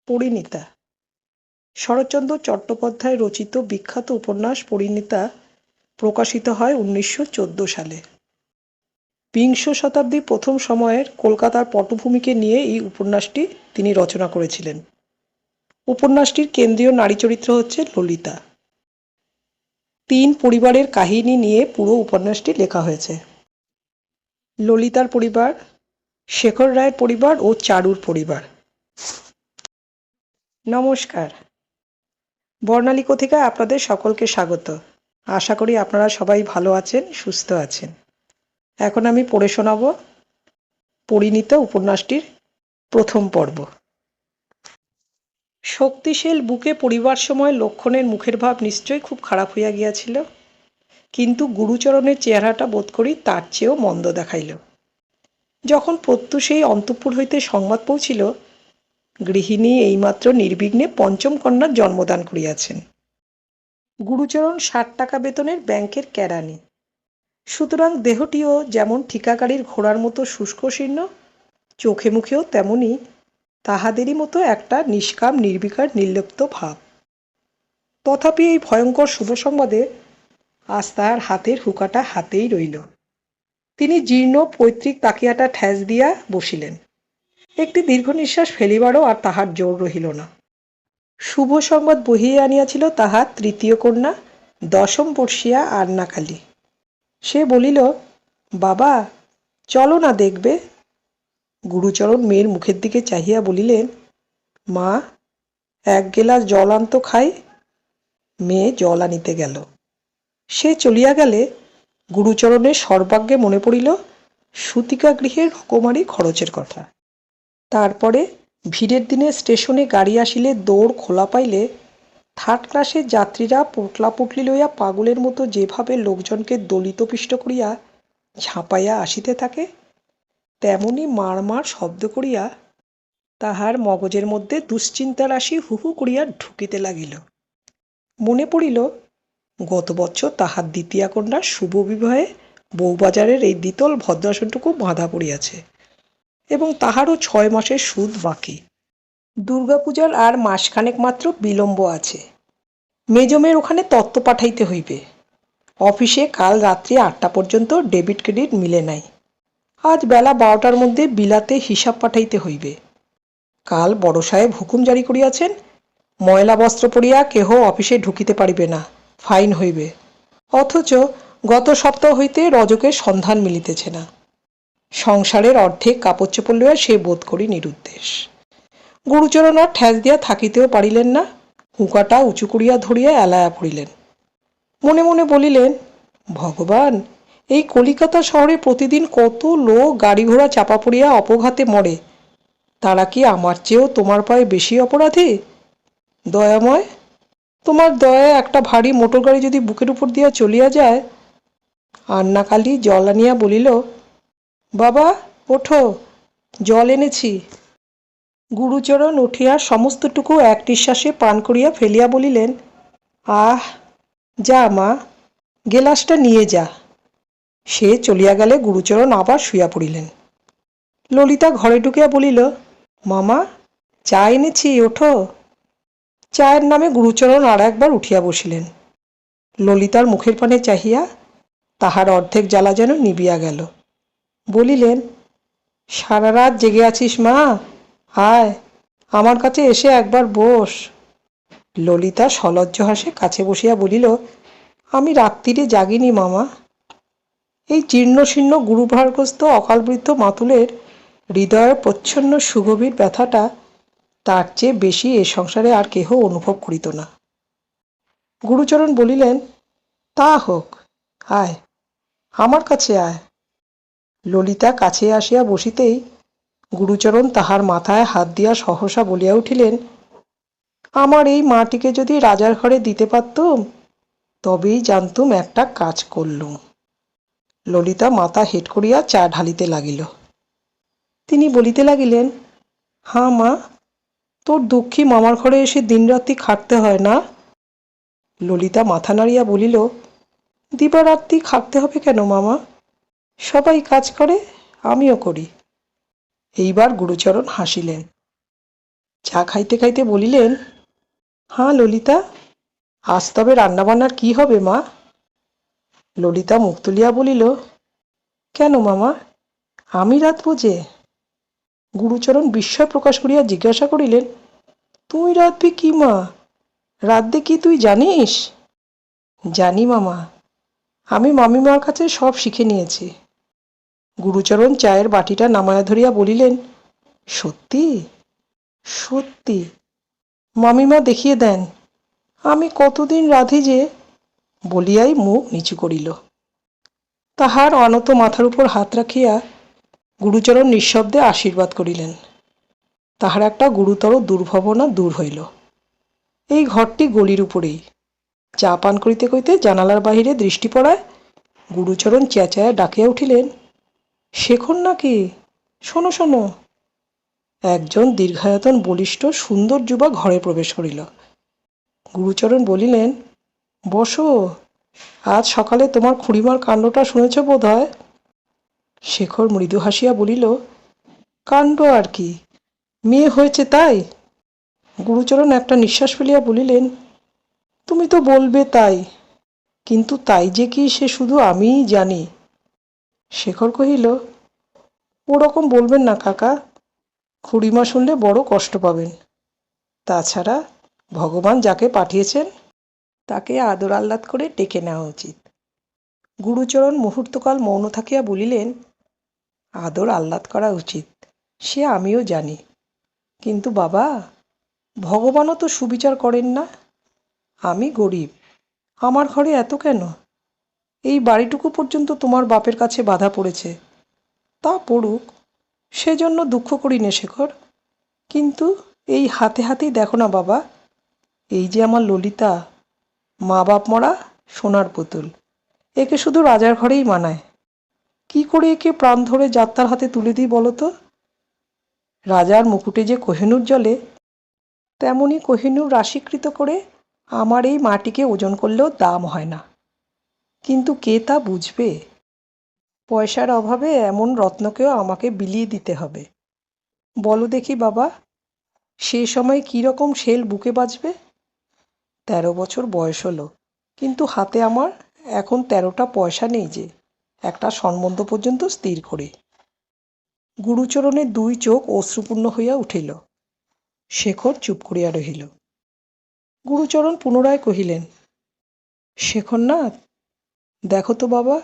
পরিণীতা শরৎচন্দ্র চট্টোপাধ্যায় রচিত বিখ্যাত উপন্যাস পরিণীতা প্রকাশিত হয় 1914 সালে। বিংশ শতাব্দীর প্রথম সময়ের কলকাতার পটভূমিকে নিয়ে এই উপন্যাসটি তিনি রচনা করেছিলেন। উপন্যাসটির কেন্দ্রীয় নারী চরিত্র হচ্ছে ললিতা। 3 পরিবারের কাহিনী নিয়ে পুরো উপন্যাসটি লেখা হয়েছে: ললিতার পরিবার, শেখর রায়ের পরিবার ও চারুর পরিবার। নমস্কার, বর্ণালী কথিকায় আপনাদের সকলকে স্বাগত। আশা করি আপনারা সবাই ভালো আছেন, সুস্থ আছেন। এখন আমি পড়ে শোনাব পরিণীতা উপন্যাসটির প্রথম পর্ব। শক্তিশীল বুকে পড়িবার সময় লক্ষণের মুখের ভাব নিশ্চয়ই খুব খারাপ হইয়া গিয়াছিল, কিন্তু গুরুচরণের চেহারাটা বোধ করি তার চেয়েও মন্দ দেখাইল। যখন প্রত্যুষেই অন্তঃপুর হইতে সংবাদ পৌঁছিল গৃহিণী এইমাত্র নির্বিঘ্নে পঞ্চম কন্যার জন্মদান করিয়াছেন। গুরুচরণ 60 টাকা বেতনের ব্যাংকের কেরানি, সুতরাং দেহটিও যেমন ঠিকাগাড়ির ঘোড়ার মতো শুষ্কশীর্ণ, চোখে মুখেও তেমনি তাহাদেরই মতো একটা নিষ্কাম নির্বিকার নির্লিপ্ত ভাব। তথাপি এই ভয়ঙ্কর শুভ সংবাদে আজ তাহার হাতের হুকাটা হাতেই রইল। তিনি জীর্ণ পৈতৃক তাকিয়াটা ঠ্যাস দিয়া বসিলেন। একটি দীর্ঘ নিঃশ্বাস ফেলিবারও আর তাহার জোর রহিল না। শুভ সংবাদ বহিয়া আনিয়াছিল তাহার তৃতীয় কন্যা, 10ম বর্ষীয়া আন্নাকালী। সে বলিল, বাবা চলো না দেখবে। গুরুচরণ মেয়ের মুখের দিকে চাহিয়া বলিলেন, মা 1 গেলাস জল আনতো খাই। মেয়ে জল আনিতে গেল। সে চলিয়া গেলে গুরুচরণের সর্বাগ্যে মনে পড়িল সূতিকা গৃহের রকমারি খরচের কথা। তারপরে ভিড়ের দিনে স্টেশনে গাড়ি আসিলে দৌড় খোলা পাইলে 3rd ক্লাসের যাত্রীরা পোটলা পুটলি লইয়া পাগলের মতো যেভাবে লোকজনকে দলিতপিষ্ট করিয়া ঝাঁপাইয়া আসিতে থাকে, তেমনি মারমার শব্দ করিয়া তাহার মগজের মধ্যে দুশ্চিন্তা রাশি হু হু করিয়া ঢুকিতে লাগিল। মনে পড়িল গত বৎসর তাহার দ্বিতীয়া কন্যার শুভ বিবাহে বউবাজারের এই দ্বিতল ভদ্রাসনটুকু বাঁধা পড়িয়াছে এবং তাহারও 6 মাসের সুদ বাকি। দুর্গাপূজার আর মাসখানেক মাত্র বিলম্ব আছে। মেজমের ওখানে তত্ত্ব পাঠাইতে হইবে। অফিসে কাল রাত্রি 8টা পর্যন্ত ডেবিট ক্রেডিট মিলে নাই। আজ বেলা 12টার মধ্যে বিলাতে হিসাব পাঠাইতে হইবে। কাল বড় সাহেব হুকুম জারি করিয়াছেন, ময়লা বস্ত্র পরিয়া কেহ অফিসে ঢুকিতে পারিবে না, ফাইন হইবে। অথচ গত সপ্তাহ হইতে রজকের সন্ধান মিলিতেছে না। সংসারের অর্ধেক কাপড় চোপড় লইয়া সে বোধ করি নিরুদ্দেশ। গুরুচরণ আর ঠ্যাস দিয়া থাকিতেও পারিলেন না, হুঁকাটা উঁচু করিয়া ধরিয়া এলায়া পড়িলেন। মনে মনে বলিলেন, ভগবান, এই কলিকাতা শহরে প্রতিদিন কত লোক গাড়ি ঘোড়া চাপা পড়িয়া অপঘাতে মরে, তারা কি আমার চেয়েও তোমার পায়ে বেশি অপরাধী? দয়াময়, তোমার দয়ায় একটা ভারী মোটর গাড়ি যদি বুকের উপর দিয়া চলিয়া যায়। আন্নাকালী জল আনিয়া বলিল, বাবা ওঠো, জল এনেছি। গুরুচরণ উঠিয়া সমস্তটুকু এক নিঃশ্বাসে পান করিয়া ফেলিয়া বলিলেন, আহ, যা মা, গেলাসটা নিয়ে যা। সে চলিয়া গেলে গুরুচরণ আবার শুইয়া পড়িলেন। ললিতা ঘরে ঢুকিয়া বলিল, মামা চা এনেছি, ওঠো। চায়ের নামে গুরুচরণ আর একবার উঠিয়া বসিলেন। ললিতার মুখের পানে চাহিয়া তাহার অর্ধেক জ্বালা যেন নিবিয়া গেল। বলিলেন, সারা রাত জেগে আছিস মা, আয় আমার কাছে এসে একবার বস। ললিতা সলজ্জ হাসে কাছে বসিয়া বলিল, আমি রাত্রিরে জাগিনি মামা। এই জীর্ণশীর্ণ গুরুভারগ্রস্ত অকালবৃদ্ধ মাতুলের হৃদয়ের প্রচ্ছন্ন সুগভীর ব্যথাটা তার চেয়ে বেশি এ সংসারে আর কেহ অনুভব করিত না। গুরুচরণ বলিলেন, তা হোক, আয় আমার কাছে আয়। ললিতা কাছে আসিয়া বসিতেই গুরুচরণ তাহার মাথায় হাত দিয়া সহসা বলিয়া উঠিলেন, আমার এই মাটিকে যদি রাজার ঘরে দিতে পারতুম, তবেই জানতুম একটা কাজ করলুম। ললিতা মাথা হেঁট করিয়া চা ঢালিতে লাগিল। তিনি বলিতে লাগিলেন, হাঁ মা, তোর দুঃখী মামার ঘরে এসে দিনরাত্রি খাটতে হয় না? ললিতা মাথা নাড়িয়া বলিল, দিবারাত্রি খাটতে হবে কেন মামা? সবাই কাজ করে, আমিও করি। এইবার গুরুচরণ হাসিলেন। চা খাইতে খাইতে বলিলেন, হ্যাঁ ললিতা, আজ তবে রান্নাবান্নার কি হবে মা? ললিতা মুখ তুলিয়া বলিল, কেন মামা, আমি রাঁধব যে? গুরুচরণ বিস্ময় প্রকাশ করিয়া জিজ্ঞাসা করিলেন, তুই রাঁধবি কি মা? রাঁধতে কি তুই জানিস? জানি মামা, আমি মামিমার কাছে সব শিখে নিয়েছি। গুরুচরণ চায়ের বাটিটা নামায়া ধরিয়া বলিলেন, সত্যি? সত্যি। মামিমা দেখিয়ে দেন, আমি কতদিন রাঁধি যে, বলিয়াই মুখ নিচু করিল। তাহার অনত মাথার উপর হাত রাখিয়া গুরুচরণ নিঃশব্দে আশীর্বাদ করিলেন। তাহার একটা গুরুতর দুর্ভাবনা দূর হইল। এই ঘরটি গলির উপরেই। চা পান করিতে করিতে জানালার বাহিরে দৃষ্টি পড়ায় গুরুচরণ চেঁচাইয়া ডাকিয়া উঠিলেন, শেখর নাকি? শোনো শোনো। একজন দীর্ঘায়তন বলিষ্ঠ সুন্দর যুবা ঘরে প্রবেশ করিল। গুরুচরণ বলিলেন, বসো, আজ সকালে তোমার খুড়িমার কাণ্ডটা শুনেছ বোধ হয়? শেখর মৃদু হাসিয়া বলিল, কাণ্ড আর কি, মেয়ে হয়েছে তাই? গুরুচরণ একটা নিঃশ্বাস ফেলিয়া বলিলেন, তুমি তো বলবে তাই, কিন্তু তাই যে কি সে শুধু আমিই জানি। শেখর কহিল, ওরকম বলবেন না কাকা, খুড়িমা শুনলে বড় কষ্ট পাবেন। তাছাড়া ভগবান যাকে পাঠিয়েছেন তাকে আদর আহ্লাদ করে ডেকে নেওয়া উচিত। গুরুচরণ মুহূর্তকাল মৌন থাকিয়া বলিলেন, আদর আহ্লাদ করা উচিত, সে আমিও জানি, কিন্তু বাবা, ভগবানও তো সুবিচার করেন না। আমি গরিব, আমার ঘরে এত কেন? এই বাড়িটুকু পর্যন্ত তোমার বাপের কাছে বাধা পড়েছে, তা পড়ুক, সেজন্য দুঃখ করি নে শেখর। কিন্তু এই হাতে হাতেই দেখো না বাবা, এই যে আমার ললিতা, মা বাপ মরা সোনার পুতুল, একে শুধু রাজার ঘরেই মানায়। কি করে একে প্রাণ ধরে যাত্রার হাতে তুলে দিই বলো তো? রাজার মুকুটে যে কোহিনূর জ্বলে, তেমনি কোহিনূর রাশিকৃত করে আমার এই মাটিকে ওজন করলেও দাম হয় না। কিন্তু কে তা বুঝবে? পয়সার অভাবে এমন রত্নকেও আমাকে বিলিয়ে দিতে হবে। বলো দেখি বাবা, সে সময় কী রকম শেল বুকে বাজবে? 13 বছর বয়স হলো, কিন্তু হাতে আমার এখন 13টা পয়সা নেই যে একটা সম্বন্ধ পর্যন্ত স্থির করি। গুরুচরণের দুই চোখ অশ্রুপূর্ণ হইয়া উঠিল। শেখর চুপ করিয়া রহিল। গুরুচরণ পুনরায় কহিলেন, শেখরনাথ, দেখো তো বাবা,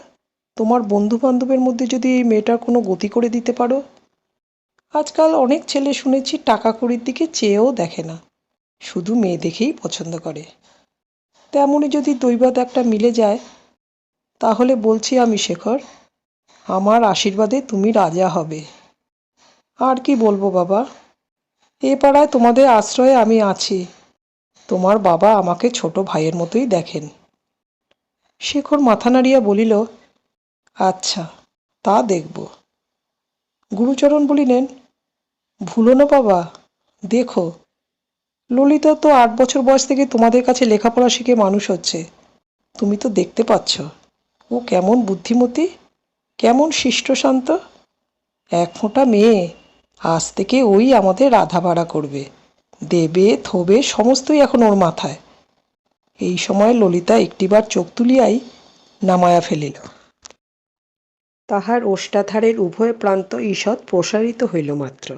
তোমার বন্ধু বান্ধবের মধ্যে যদি এই মেয়েটার কোনো গতি করে দিতে পারো। আজকাল অনেক ছেলে শুনেছি টাকা কড়ির দিকে চেয়েও দেখে না, শুধু মেয়ে দেখেই পছন্দ করে। তেমনই যদি দৈবাৎ একটা মিলে যায়, তাহলে বলছি আমি শেখর, আমার আশীর্বাদে তুমি রাজা হবে। আর কি বলবো বাবা, এ পাড়ায় তোমাদের আশ্রয়ে আমি আছি, তোমার বাবা আমাকে ছোট ভাইয়ের মতোই দেখেন। শেখর মাথা নাড়িয়া বলিল, আচ্ছা, তা দেখব। গুরুচরণ বলিলেন, ভুলো না বাবা, দেখো, ললিতা তো 8 বছর বয়স থেকে তোমাদের কাছে লেখাপড়া শিখে মানুষ হচ্ছে, তুমি তো দেখতে পাচ্ছ ও কেমন বুদ্ধিমতী, কেমন শিষ্টশান্ত। এক ফোঁটা মেয়ে, আজ থেকে ওই আমাদের রাধা ভাড়া করবে, দেবে থবে সমস্তই এখন ওর মাথায়। এই সময় ললিতা একটিবার চোখ তুলিয়াই নামায়া ফেলিল। তাহার ওষ্ঠাধারের উভয় প্রান্ত ঈষৎ প্রসারিত হইল মাত্র।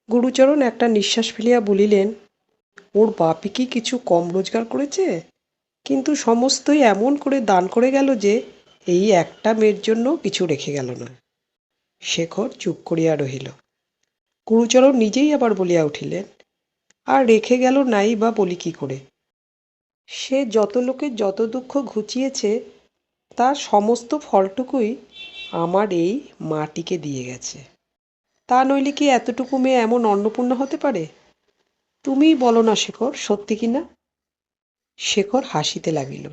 গুরুচরণ একটা নিঃশ্বাস ফেলিয়া বলিলেন, ওর বাপই কি কিছু কম রোজগার করেছে? কিন্তু সমস্তই এমন করে দান করে গেল যে এই একটা মেয়ের জন্য কিছু রেখে গেল না। শেখর চুপ করিয়া রহিল। গুরুচরণ নিজেই আবার বলিয়া উঠিলেন, আর রেখে গেল নাই বা বলি কি করে? সে যত লোকের যত দুঃখ ঘুচিয়েছে, তার সমস্ত ফলটুকুই আমার এই মাটিকে দিয়ে গেছে। তা নইলে কি এতটুকু মেয়ে এমন অন্নপূর্ণা হতে পারে? তুমিই বলো না শেখর, সত্যি কি না? শেখর হাসিতে লাগিল,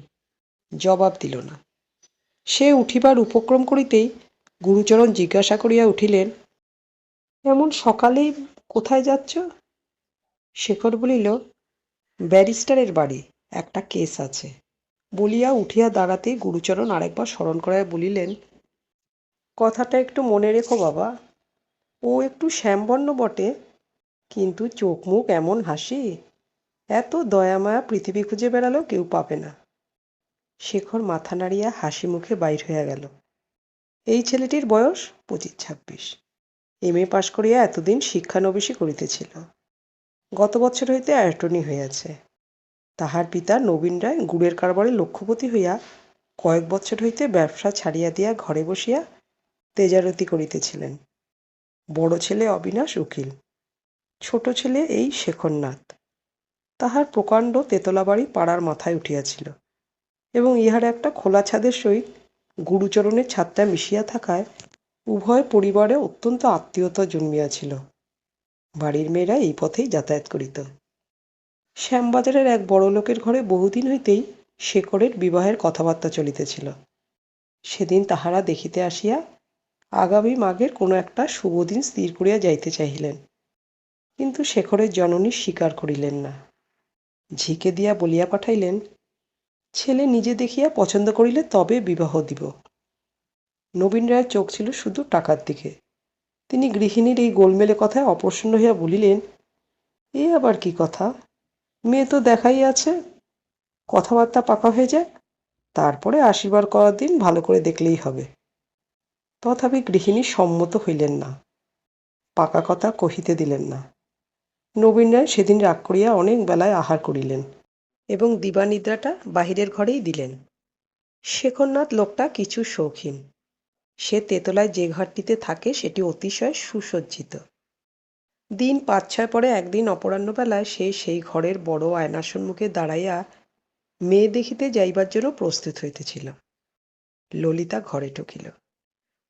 জবাব দিল না। সে উঠিবার উপক্রম করিতেই গুরুচরণ জিজ্ঞাসা করিয়া উঠিলেন, এমন সকালেই কোথায় যাচ্ছ? শেখর বলিল, ব্যারিস্টারের বাড়ি, একটা কেস আছে। বলিয়া উঠিয়া দাঁড়াতেই গুরুচরণ আরেকবার স্মরণ করাইয়া বলিলেন, কথাটা একটু মনে রেখো বাবা, ও একটু শ্যামবর্ণ বটে, কিন্তু চোখ মুখ এমন হাসি, এত দয়া মায়া পৃথিবী খুঁজে বেড়ালেও কেউ পাবে না। শেখর মাথা নাড়িয়া হাসি মুখে বাইর হইয়া গেল। এই ছেলেটির বয়স 25-26। এম.এ পাশ করিয়া এতদিন শিক্ষানবিশি করিতেছিল। গত বৎসর হইতে অ্যাটর্নি হইয়াছে। তাহার পিতা নবীন রায় গুড়ের কারবারে লক্ষপতি হইয়া কয়েক বৎসর হইতে ব্যবসা ছাড়িয়া দিয়া ঘরে বসিয়া তেজারতি করিতেছিলেন। বড় ছেলে অবিনাশ উকিল, ছোট ছেলে এই শেখরনাথ। তাহার প্রকাণ্ড তেতলা বাড়ি পাড়ার মাথায় উঠিয়াছিল এবং ইহার একটা খোলা ছাদের সহিত গুরুচরণের ছাদটা মিশিয়া থাকায় উভয় পরিবারে অত্যন্ত আত্মীয়তা জন্মিয়াছিল। বাড়ির মেয়েরা এই পথেই যাতায়াত করিত। শ্যামবাজারের এক বড়লোকের ঘরে বহুদিন হইতেই শেখরের বিবাহের কথাবার্তা চলিতেছিল। সেদিন তাহারা দেখিতে আসিয়া আগামী মাঘের কোনো একটা শুভদিন স্থির করিয়া যাইতে চাহিলেন, কিন্তু শেখরের জননী স্বীকার করিলেন না। ঝিকে দিয়া বলিয়া পাঠাইলেন, ছেলে নিজে দেখিয়া পছন্দ করিলে তবে বিবাহ দিব। নবীন রায়ের চোখ ছিল শুধু টাকার দিকে। তিনি গৃহিণীর এই গোলমেলে কথায় অপ্রসন্ন হইয়া বলিলেন, এ আবার কি কথা? মেয়ে তো দেখাই আছে, কথাবার্তা পাকা হয়ে যাক, তারপরে আশীর্বাদ করার দিন ভালো করে দেখলেই হবে। তথাপি গৃহিণী সম্মত হইলেন না, পাকা কথা কহিতে দিলেন না। নবীন রায় সেদিন রাগ করিয়া অনেক বেলায় আহার করিলেন এবং দিবানিদ্রাটা বাহিরের ঘরেই দিলেন। শেখরনাথ লোকটা কিছু শৌখিন। সে তেতলায় যে ঘরটিতে থাকে সেটি অতিশয় সুসজ্জিত। দিন 5-6 পরে একদিন অপরাহ্নবেলায় সে সেই ঘরের বড় আয়নার সম্মুখে দাঁড়াইয়া মেয়ে দেখিতে যাইবার জন্য প্রস্তুত হইতেছিল। ললিতা ঘরে ঢুকিল।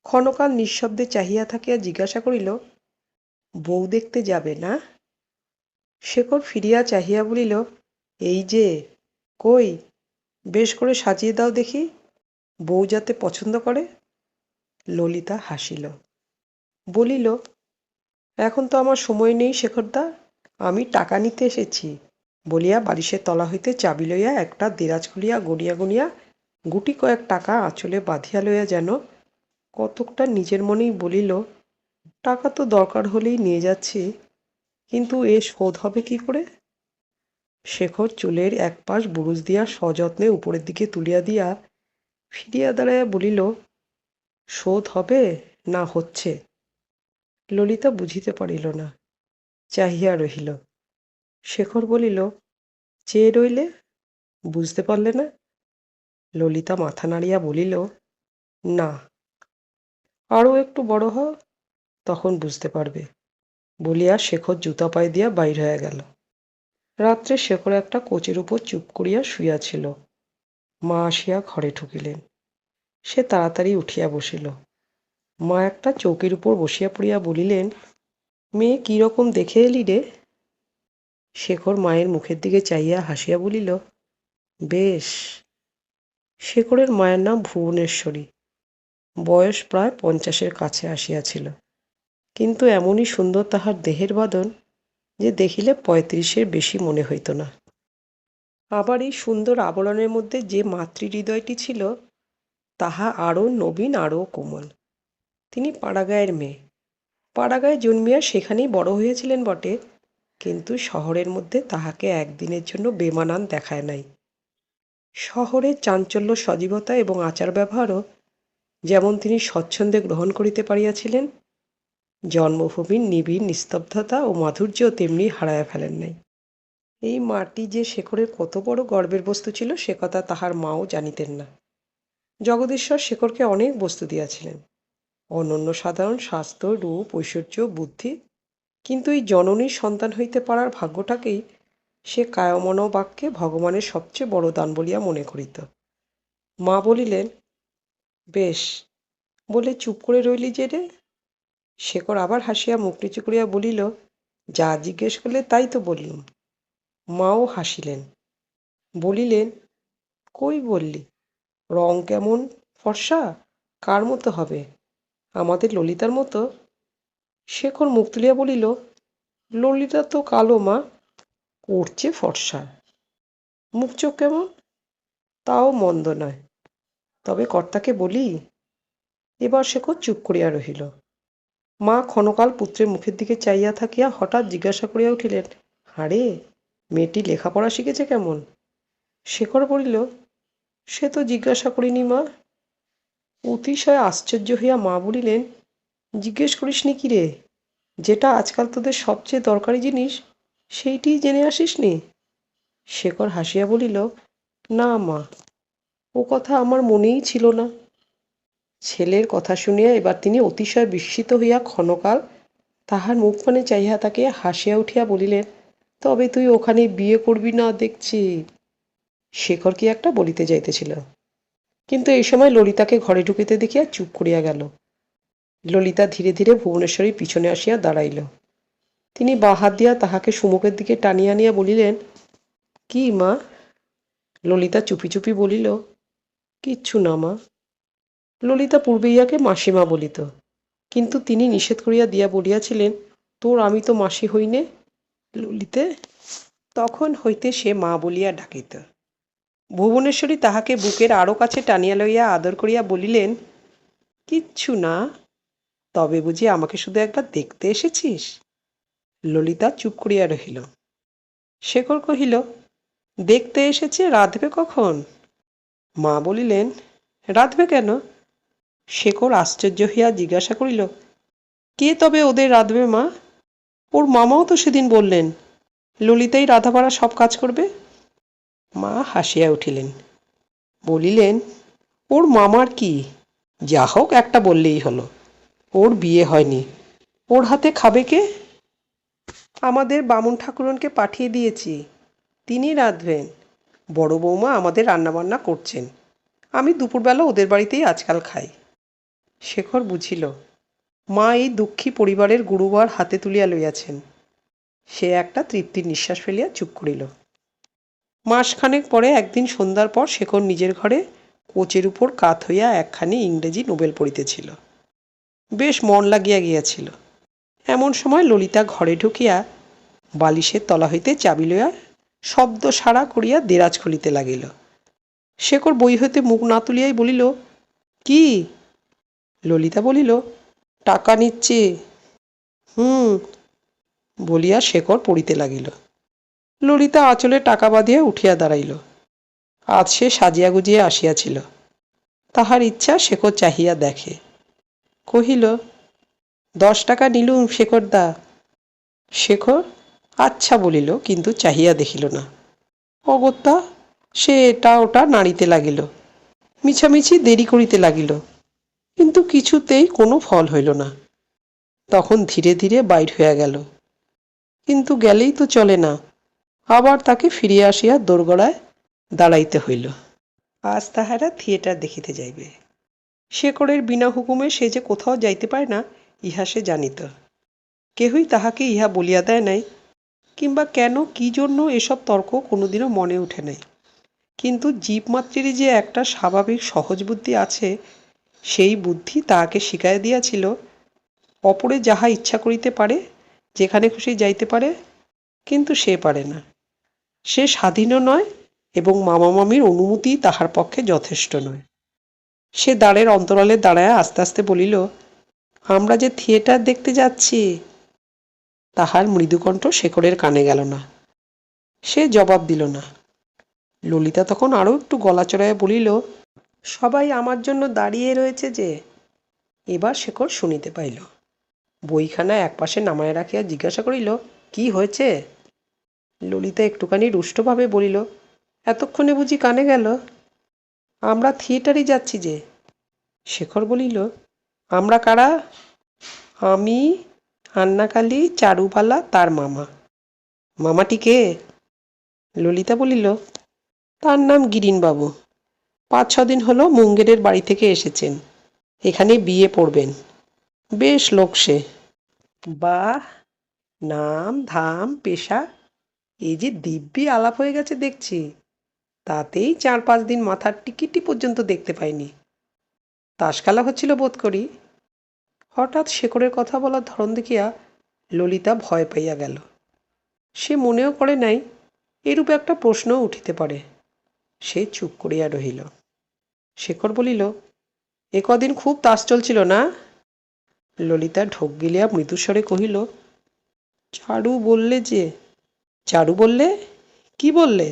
ক্ষণকাল নিঃশব্দে চাহিয়া থাকিয়া জিজ্ঞাসা করিল, বউ দেখতে যাবে না? শেখর ফিরিয়া চাহিয়া বলিল, এই যে, কই, বেশ করে সাজিয়ে দাও দেখি, বউ যাতে পছন্দ করে। ললিতা হাসিল, বলিল, এখন তো আমার সময় নেই শেখরদা, আমি টাকা নিতে এসেছি। বলিয়া বালিশের তলা হইতে চাবি লইয়া একটা দেরাজ খুলিয়া গড়িয়া গড়িয়া গুটি কয়েক টাকা আঁচলে বাঁধিয়া লইয়া যেন কতকটা নিজের মনেই বলিল, টাকা তো দরকার হলেই নিয়ে যাচ্ছি, কিন্তু এ শোধ হবে কি করে? শেখর চুলের এক পাশ বুরুজ দিয়া সযত্নে উপরের দিকে তুলিয়া দিয়া ফিরিয়া দাঁড়াইয়া বলিল, শোধ হবে না হচ্ছে? ললিতা বুঝিতে পারিল না, চাহিয়া রহিল। শেখর বলিল, চেয়ে রইলে, বুঝতে পারলে না? ললিতা মাথা নাড়িয়া বলিল, না। আরও একটু বড় হও, তখন বুঝতে পারবে, বলিয়া শেখর জুতা পায়ে দিয়া বাইর হইয়া গেল। রাত্রে শেখর একটা কোচের উপর চুপ করিয়া শুইয়াছিল। মা আসিয়া ঘরে ঢুকিলেন। সে তাড়াতাড়ি উঠিয়া বসিল। মা একটা চৌকির উপর বসিয়া পড়িয়া বলিলেন, মেয়ে কিরকম দেখে এলি রে? শেখর মায়ের মুখের দিকে চাইয়া হাসিয়া বলিল, বেশ। শেখরের মায়ের নাম ভুবনেশ্বরী। বয়স প্রায় 50-এর কাছে আসিয়াছিল, কিন্তু এমনই সুন্দর তাহার দেহের বাঁধন যে দেখিলে 35-এর বেশি মনে হইত না। আবার এই সুন্দর আবরণের মধ্যে যে মাতৃহৃদয়টি ছিল, তাহা আরও নবীন, আরও কোমল। তিনি পাড়াগাঁয়ের মেয়ে। পাড়াগাঁয়ে জন্মিয়া সেখানেই বড় হইয়াছিলেন বটে, কিন্তু শহরের মধ্যে তাহাকে একদিনের জন্য বেমানান দেখায় নাই। শহরের চাঞ্চল্য, সজীবতা এবং আচার ব্যবহারও যেমন তিনি স্বচ্ছন্দে গ্রহণ করিতে পারিয়াছিলেন, জন্মভূমির নিবিড় নিস্তব্ধতা ও মাধুর্য তেমনি হারাইয়া ফেলেন নাই। এই মাটি যে শেখরের কত বড় গর্বের বস্তু ছিল সে কথা তাহার মাও জানিতেন না। জগদীশ্বর শেখরকে অনেক বস্তু দিয়াছিলেন, অনন্য সাধারণ স্বাস্থ্য, রূপ, ঐশ্বর্য, বুদ্ধি, কিন্তু এই জননীর সন্তান হইতে পারার ভাগ্যটাকেই সে কায়মনোবাক্যে ভগবানের সবচেয়ে বড় দান বলিয়া মনে করিত। মা বলিলেন, বেশ, বলে চুপ করে রইলি যে রে? শেখর আবার হাসিয়া মুখ নিচু করিয়া বলিল, যা জিজ্ঞেস করলে তাই তো বললুম। মাও হাসিলেন, বলিলেন, কই বললি? রং কেমন? ফর্সা? কার মতো হবে? আমাদের ললিতার মতো? শেখর মুখ তুলিয়া বলিল, ললিতা তো কালো মা, করছে ফর্সা। মুখ চোখ কেমন? তাও মন্দ নয়, তবে কর্তাকে বলি। এবার শেখর চুপ করিয়া রহিল। মা ক্ষণকাল পুত্রের মুখের দিকে চাইয়া থাকিয়া হঠাৎ জিজ্ঞাসা করিয়া উঠিলেন, হারে, মেয়েটি লেখাপড়া শিখেছে কেমন? শেখর বলিল, সে তো জিজ্ঞাসা করিনি মা। অতিশয় আশ্চর্য হইয়া মা বলিলেন, জিজ্ঞেস করিসনি কি রে? যেটা আজকাল তোদের সবচেয়ে দরকারি জিনিস সেইটিই জেনে আসিসনি? শেখর হাসিয়া বলিল, না মা, ও কথা আমার মনেই ছিল না। ছেলের কথা শুনিয়া এবার তিনি অতিশয় বিস্মিত হইয়া ক্ষণকাল তাহার মুখপানে চাহিয়া তাকিয়া হাসিয়া উঠিয়া বলিলেন, তবে তুই ওখানে বিয়ে করবি না দেখছি। শেখর কি একটা বলিতে যাইতেছিল, কিন্তু এই সময় ললিতাকে ঘরে ঢুকিতে দেখিয়া চুপ করিয়া গেল। ললিতা ধীরে ধীরে ভুবনেশ্বরীর পিছনে আসিয়া দাঁড়াইল। তিনি বাঁ হাত দিয়া তাহাকে সুমুখের দিকে টানিয়া আনিয়া বলিলেন, কি মা? ললিতা চুপি চুপি বলিল, কিচ্ছু না মা। ললিতা পূর্বে ইহাকে মাসিমা বলিত, কিন্তু তিনি নিষেধ করিয়া দিয়া বলিয়াছিলেন, তোর আমি তো মাসি হইনে ললিতে। তখন হইতে সে মা বলিয়া ডাকিত। ভুবনেশ্বরী তাহাকে বুকের আরো কাছে টানিয়া লইয়া আদর করিয়া বলিলেন, কিচ্ছু না, তবে বুঝি আমাকে শুধু একবার দেখতে এসেছিস? ললিতা চুপ করিয়া রহিল। শেখর কহিল, দেখতে এসেছে, রাঁধবে কখন? মা বলিলেন, রাঁধবে কেন? শেখর আশ্চর্য হইয়া জিজ্ঞাসা করিল, কে তবে ওদের রাঁধবে মা? ওর মামাও তো সেদিন বললেন ললিতাই রাঁধাবাড়া সব কাজ করবে। মা হাসিয়া উঠিলেন, বলিলেন, ওর মামার কি, যা হোক একটা বললেই হলো। ওর বিয়ে হয়নি, ওর হাতে খাবে কে? আমাদের বামুন ঠাকুরনকে পাঠিয়ে দিয়েছি, তিনি রাঁধবেন। বড় বৌমা আমাদের রান্নাবান্না করছেন, আমি দুপুরবেলা ওদের বাড়িতেই আজকাল খাই। শেখর বুঝিল মা এই দুঃখী পরিবারের গুরুবার হাতে তুলিয়া লইয়াছেন। সে একটা তৃপ্তির নিঃশ্বাস ফেলিয়া চুপ করিল। মাসখানেক পরে একদিন সন্ধ্যার পর শেখর নিজের ঘরে কোচের উপর কাত হইয়া একখানি ইংরেজি নোবেল পড়িতেছিল। বেশ মন লাগিয়া গিয়াছিল। এমন সময় ললিতা ঘরে ঢুকিয়া বালিশের তলা হইতে চাবি লইয়া শব্দ সাড়া করিয়া দেরাজ খুলিতে লাগিল। শেখর বই হইতে মুখ না তুলিয়াই বলিল, কি? ললিতা বলিল, টাকা নিচ্ছি। হুম, বলিয়া শেখর পড়িতে লাগিল। ললিতা আঁচলে টাকা বাঁধিয়া উঠিয়া দাঁড়াইল। আজ সে সাজিয়া গুজিয়া আসিয়াছিল। তাহার ইচ্ছা শেখর চাহিয়া দেখে। কহিল, 10 টাকা নিলুম শেখরদা। শেখর আচ্ছা বলিল, কিন্তু চাহিয়া দেখিল না। অগত্যা সে এটা ওটা নাড়িতে লাগিল, মিছামিছি দেরি করিতে লাগিল, কিন্তু কিছুতেই কোনো ফল হইল না। তখন ধীরে ধীরে বাইর হইয়া গেল, কিন্তু গেলেই তো চলে না, আবার তাকে ফিরিয়া আসিয়া দোরগড়ায় দাঁড়াইতে হইল। আজ তাহারা থিয়েটার দেখিতে যাইবে। শেখরের বিনা হুকুমে সে যে কোথাও যাইতে পারে না, ইহা সে জানিত। কেহই তাহাকে ইহা বলিয়া দেয় নাই, কিংবা কেন কি জন্য এসব তর্ক কোনোদিনও মনে উঠে নাই। কিন্তু জীবমাত্রেরই যে একটা স্বাভাবিক সহজ বুদ্ধি আছে, সেই বুদ্ধি তাহাকে শিখাইয়া দিয়াছিল, অপরে যাহা ইচ্ছা করিতে পারে, যেখানে খুশি যাইতে পারে, কিন্তু সে পারে না। সে স্বাধীনও নয় এবং মামা মামির অনুমতি তাহার পক্ষে যথেষ্ট নয়। সে দ্বারের অন্তরালে দাঁড়ায়া আস্তে আস্তে বলিল, আমরা যে থিয়েটার দেখতে যাচ্ছি। তাহার মৃদুকণ্ঠ শেখরের কানে গেল না। সে জবাব দিল না। ললিতা তখন আরও একটু গলা চড়াইয়া বলিল, সবাই আমার জন্য দাঁড়িয়ে রয়েছে যে। এবার শেখর শুনিতে পাইল। বইখানা একপাশে নামায় রাখিয়া জিজ্ঞাসা করিল, কি হয়েছে? ললিতা একটুখানি রুষ্টভাবে বলিল, এতক্ষণে বুঝি কানে গেল? আমরা থিয়েটারই যাচ্ছি যে। শেখর বলিল, আমরা কারা? আমি, আন্নাকালী, চারুবালা, তার মামা। মামাটি কে? ললিতা বলিল, তার নাম গিরিনবাবু। 5-6 দিন হলো মুঙ্গেরের বাড়ি থেকে এসেছেন, এখানে বিয়ে পড়বেন। বেশ লোক সে। বাহ, নাম ধাম পেশা এই যে দিব্যি আলাপ হয়ে গেছে দেখছি। তাতেই 4-5 দিন মাথার টিকিটি পর্যন্ত দেখতে পাইনি। তাস খেলা হচ্ছিল বোধ করি। হঠাৎ শেখরের কথা বলার ধরন দেখিয়া ললিতা ভয় পাইয়া গেল। সে মনেও করে নাই এরূপ একটা প্রশ্নও উঠিতে পারে। সে চুপ করিয়া রহিল। শেখর বলিল, এ কদিন খুব তাস চলছিল না? ললিতা ঢোক গিলিয়া মৃদুস্বরে কহিল, চারু বললে যে। চারু বললে? কি বললে?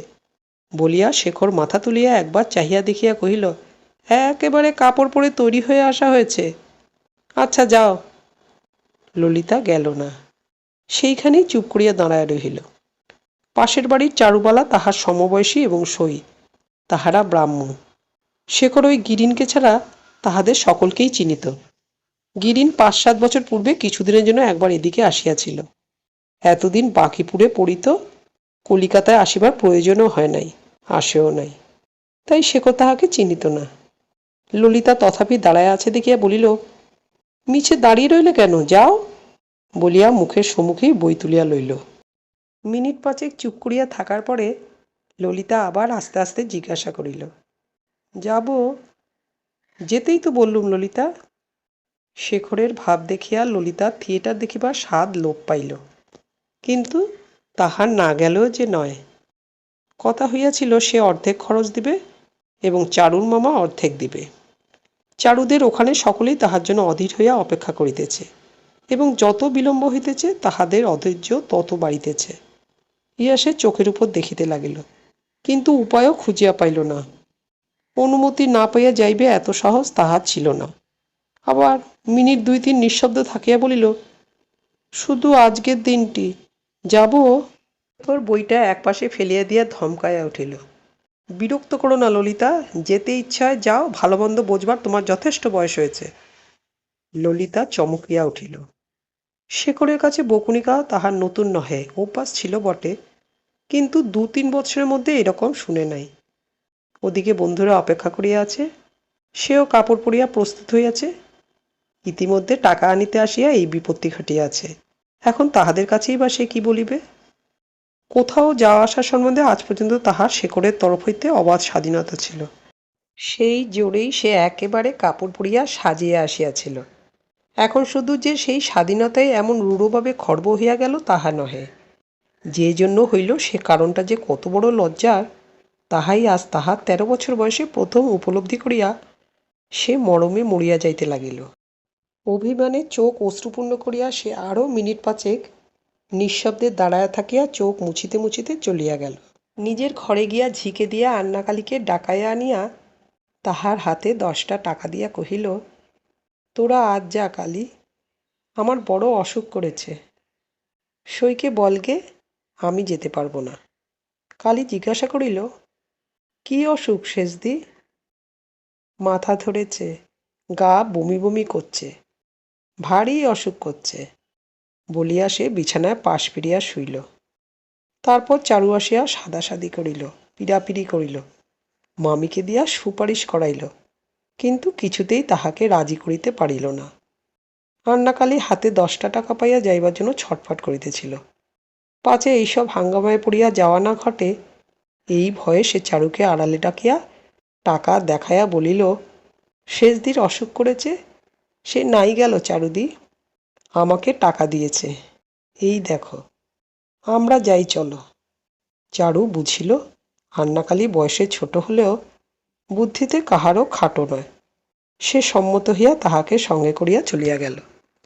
বলিয়া শেখর মাথা তুলিয়া একবার চাহিয়া দেখিয়া কহিল, একেবারে কাপড় পরে তৈরি হয়ে আসা হয়েছে। আচ্ছা যাও। ললিতা গেল না, সেইখানেই চুপ করিয়া দাঁড়ায় রহিল। পাশের বাড়ির চারুবালা তাহার সমবয়সী এবং সই, তাহারা ব্রাহ্মণ। শেখর ওই গিরিনকে ছাড়া তাহাদের সকলকেই চিনিত। গিরিন 5-7 বছর পূর্বে কিছুদিনের জন্য একবার এদিকে আসিয়াছিল। এতদিন বাঁকিপুরে পড়িত, কলিকাতায় আসিবার প্রয়োজনও হয় নাই, আসেও নাই, তাই শেখর তাহাকে চিনিত না। ললিতা তথাপি দাঁড়ায় আছে দেখিয়া বলিল, মিছে দাঁড়িয়ে রইলে কেন, যাও। বলিয়া মুখের সম্মুখেই বই তুলিয়া লইল। মিনিট 5 চুপ করিয়া থাকার পরে ললিতা আবার আস্তে আস্তে জিজ্ঞাসা করিল, যাব? যেতেই তো বললুম ললিতা। শেখরের ভাব দেখিয়া ললিতা থিয়েটার দেখিবার স্বাদ লোপ পাইল, কিন্তু তাহার না গেলেও যে নয়। কথা হইয়াছিল সে অর্ধেক খরচ দিবে এবং চারুর মামা অর্ধেক দিবে। চারুদের ওখানে সকলেই তাহার জন্য অধীর হইয়া অপেক্ষা করিতেছে এবং যত বিলম্ব হইতেছে তাহাদের অধৈর্য তত বাড়িতেছে। ইহা সে চোখের উপর দেখিতে লাগিল, কিন্তু উপায়ও খুঁজিয়া পাইল না। অনুমতি না পাইয়া যাইবে এত সহজ তাহার ছিল না। আবার মিনিট 2-3 নিঃশব্দ থাকিয়া বলিল, শুধু আজকের দিনটি, যাব? তোর বইটা একপাশে ফেলিয়া দিয়া ধমকাইয়া উঠিল, বিরক্ত করো না ললিতা, যেতে ইচ্ছায় যাও, ভালো মন্দ বোঝবার তোমার যথেষ্ট বয়স হয়েছে। ললিতা চমকিয়া উঠিল। শেখরের কাছে বকুনি খাওয়া তাহার নতুন নহে, অভ্যাস ছিল বটে, কিন্তু 2-3 বছরের মধ্যে এরকম শুনে নাই। ওদিকে বন্ধুরা অপেক্ষা করিয়া আছে, সেও কাপড় পরিয়া প্রস্তুত হইয়াছে। ইতিমধ্যে টাকা আনিতে আসিয়া এই বিপত্তি ঘটিয়াছে। এখন তাহাদের কাছেই বা সে কি বলিবে? কোথাও যাওয়া আসা সম্বন্ধে আজ পর্যন্ত তাহার শেখরের তরফ হইতে অবাধ স্বাধীনতা ছিল। সেই জোরেই সে একেবারে কাপড় পরিয়া সাজিয়া আসিয়াছিল। এখন শুধু যে সেই স্বাধীনতায় এমন রূঢ়ভাবে খর্ব হইয়া গেল তাহা নহে। যে জন্য হইল সে কারণটা যে কত বড় লজ্জার, তাহাই আজ তাহার 13 বছর বয়সে প্রথম উপলব্ধি করিয়া সে মরমে মরিয়া যাইতে লাগিল। অভিমানে চোখ অশ্রুপূর্ণ করিয়া সে আরও মিনিট 5 নিঃশব্দে দাঁড়াইয়া থাকিয়া চোখ মুছিতে মুছিতে চলিয়া গেল। নিজের ঘরে গিয়া ঝিকে দিয়া আন্নাকালীকে ডাকাইয়া আনিয়া তাহার হাতে 10টা টাকা দিয়া কহিল, তোরা আজ যা কালী, আমার বড় অসুখ করেছে, সইকে বলগে আমি যেতে পারবো না। কালী জিজ্ঞাসা করিল, কি অসুখ শেষদি? মাথা ধরেছে, গা বমি বমি করছে, ভারী অসুখ করছে, বলিয়া সে বিছানায় পাশ ফিরিয়া শুইল। তারপর চারু আসিয়া সাদাসাদি করিল, পিড়াপিড়ি করিল, মামিকে দিয়া সুপারিশ করাইল, কিন্তু কিছুতেই তাহাকে রাজি করিতে পারিল না। আন্নাকালী হাতে 10টা টাকা পাইয়া যাইবার জন্য ছটফট করিতেছিল। পাছে এইসব হাঙ্গামায় পড়িয়া যাওয়া না ঘটে, এই ভয়ে সে চারুকে আড়ালে ডাকিয়া টাকা দেখাইয়া বলিল, শেষদির অসুখ করেছে, সে নাই গেল চারুদি, আমাকে টাকা দিয়েছে, এই দেখো, আমরা যাই চলো। চারু বুঝিল আন্নাকালী বয়সে ছোট হলেও বুদ্ধিতে কাহারও খাটো নয়। সে সম্মত হইয়া তাহাকে সঙ্গে করিয়া চলিয়া গেল।